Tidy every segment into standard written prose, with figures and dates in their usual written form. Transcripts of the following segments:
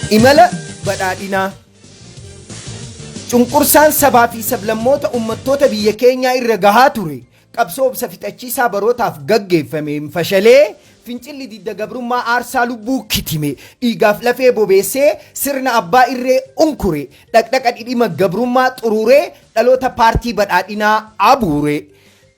Imala Badhaadhinaa cunqursaan sabaa fi sablammoota uummattoota biyya keenyaa irra gahaa ture qabsoo obsa fixachiisaa barootaaf gaggeeffameen fashalee fincilli didda gabrummaa aarsaa lubbuu kitime dhiigaaf lafee bobeessee sirna abbaa irree unkure dhaqdhaqa dhidhima gabrummaa xururee dhaloota paartii badhaadhinaa abuure.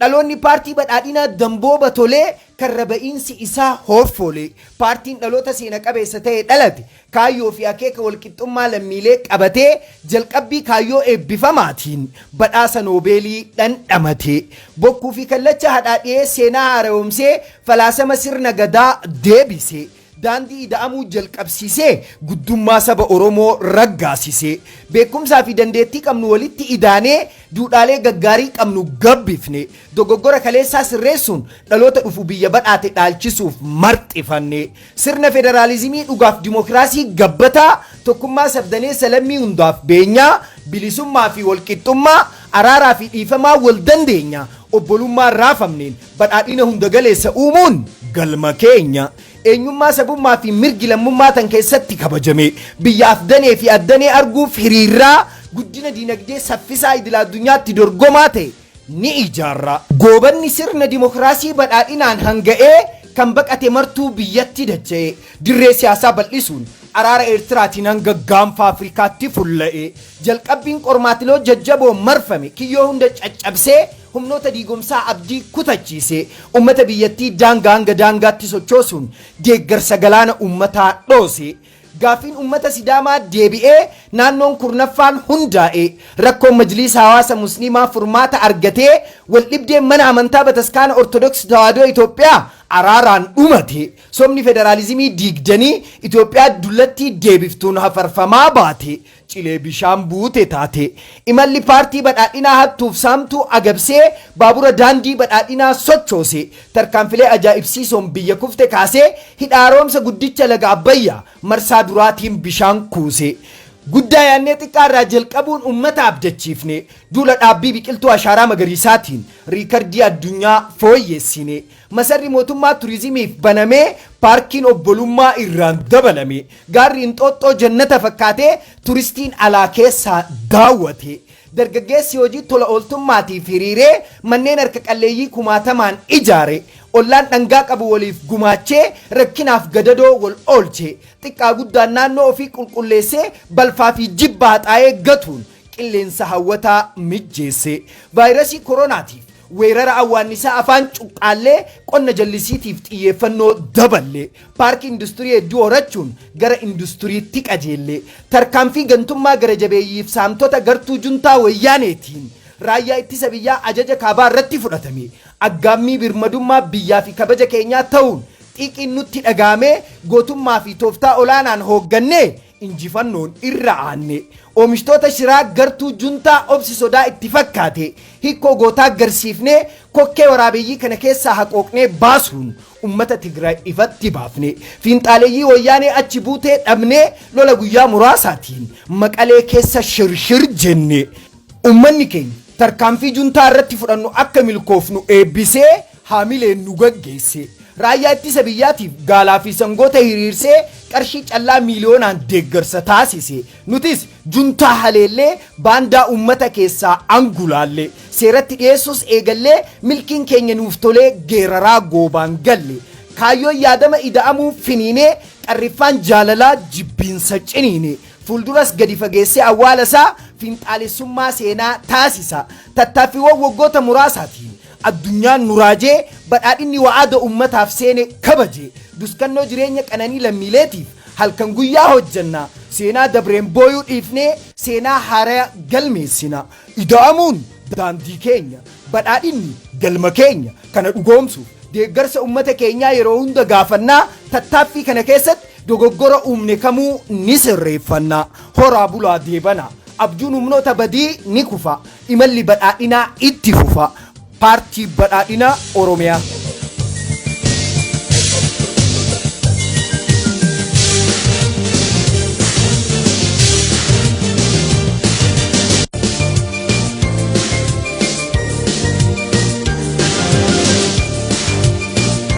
Dhaloonni paartii badhaadhinaa dambooba tolee karra ba'iinsi isaa horfolee paartiin dhaloota seena qabeessa ta'e dhalate kaayyoo fi akeeka walqixxummaa lammiilee qabatee jalqabbii kaayyoo eebbifamaatiin badhaasa noobeelii dhandhamate bokkuu fi kallacha hadhaadhee seenaa haara'umsee falaasama sirna gadaa deebise. Daandii ida'amuu jalqabsiisee guddummaa saba Oromoo raggaasisee beekumsaa fi dandeettii qabnu walitti idaanee duudhaalee gaggaarii qabnu gabbifne dogoggora kaleessaa sirreessuun dhaloota dhufu biyya badhaate dhaalchisuuf marxifanne sirna federaalizimii dhugaaf dimokiraasii gabbataa tokkummaa sabdanee salammii hundaaf beenyaa bilisummaa fi walqixxummaa araaraa fi dhiifamaa wal dandeenya obbolummaa raafamneen badhaadhina hunda galeessa uumuun galma keenya. Eenyummaa sabummaa fi mirgi lammummaa tan keessatti kabajame biyyaaf danee fi addanee arguuf hiriirraa guddina diinagdee saffisaa idila addunyaatti dorgomaa ta'e ni ijaarra. Goobanni sirna dimokiraasii badhaadhinaan hanga'ee kan baqate martuu biyyatti dacha'e dirree siyaasaa bal'isuun araara Eertiraatiin hanga gaanfa Afrikaatti fulla'e jalqabbiin qormaatiloo jajjaboo marfame kiyyoo hunda caccabsee humnoota diigomsaa abdii kutachiise ummata biyyattii daangaa hanga daangaatti sochoosuun deeggarsa galaana ummataa dhoose. Gaafiin ummata Sidaamaa deebi'ee naannoon kurnaffaan hundaa'e rakkoon majliisa hawaasa musliimaa furmaata argatee wal dhibdeen mana amantaa bataskaana ortodoksii tawaahidoo Itoophiyaa araaraan dhumate somni federaalizimii diigdanii Itoophiyaa dullatti deebiftuun hafarfamaa baate cilee bishaan buute taate imalli paartii badhaadhinaa hattuuf saamtuu agabsee baabura daandii badhaadhinaa sochoose tarkaanfilee ajaa'ibsiisoon biyya kufte kaasee hidhaaroomsa guddicha laga Abbayyaa marsaa duraatiin bishaan kuuse. Guddaa yaannee xiqqaarraa jalqabuun ummata abdachiifne duula dhaabbii biqiltuu ashaaraa magariisaatiin riikardii addunyaa fooyyessine masarri mootummaa turizimiif banamee paarkiin obbolummaa irraan dabalame gaarri Inxooxxoo jannata fakkaatee turistiin alaa keessaa daawwate dargaggeessi hojii tola ooltummaatiif hiriiree manneen harka qalleeyyii kumaatamaan ijaare ollaan dhangaa qabu waliif gumaachee rakkinaaf gadadoo wal oolche xiqqaa guddaan naannoo ofii qulqulleessee balfaa fi jibbaa haxaa'ee gatuun qilleensa hawwataa mijjeesse vaayirasii koronaatiif weerara awwaannisaa afaan cuqqaallee qonna jallisiitiif xiyyeeffannoo daballe paarkii industirii hedduu horachuun gara industiriitti qajeelle tarkaanfii gantummaa gara jabeeyyiif saamtota gartuu juntaa wayyaaneetiin raayyaa ittisa biyyaa ajaja kaabaa irratti fudhatame aggaammii birmadummaa biyyaa fi kabaja keenyaa ta'uun xiiqiin nutti dhagaamee gootummaa fi tooftaa olaanaan hooggannee injifannoon irra aanne oomishtoota shiraa gartuu juntaa obsi sodaa itti fakkaate hikkoo gootaa agarsiifnee kokkee waraabeeyyii kana keessaa haqooqnee baasuun ummata Tigraay ifatti baafne fiinxaaleeyyii wayyaanee achi buutee dhabnee lola guyyaa muraasaatiin Maqalee keessa shirshir jenne ummanni keenya tarkaanfii juntaa irratti fudhannu akka milkoofnu eebbisee haamileen nu gaggeesse raayyaa ittisa biyyaatiif gaalaa fi sangoota hiriirsee qarshii callaa miiliyoonaan deeggarsa taasise nutis juntaa haleellee baandaa ummata keessaa angulaalle seeratti dhiyeessus eegallee milkiin keenya nuuf tolee geeraraa goobaan galle kaayyoon yaadama ida'amuu finiinee qarriffaan jaalalaa jibbiinsa ciniine fuulduras gadi fageessee awwaalasaa fiinxaalessummaa seenaa taasisa tattaaffiiwwan waggoota muraasaatiin addunyaan nuraajee badhaadhinni wa'aada ummataaf seene kabaje duskannoo jireenya qananii lammiileetiif halkan guyyaa hojjanna seenaa dabreen booyuu dhiifnee seenaa haaraa galmeessina ida'amuun daandii keenya badhaadhinni galma keenya kana dhugoomsuuf deeggarsa ummata keenyaa yeroo hunda gaafannaa tattaaffii kana keessatti dogoggora uumne kamuu ni sirreeffannaa horaa bulaa deebana abjuun humnoota badii ni kufa imalli badhaadhinaa itti fufa paartii badhaadhinaa Oromiyaa.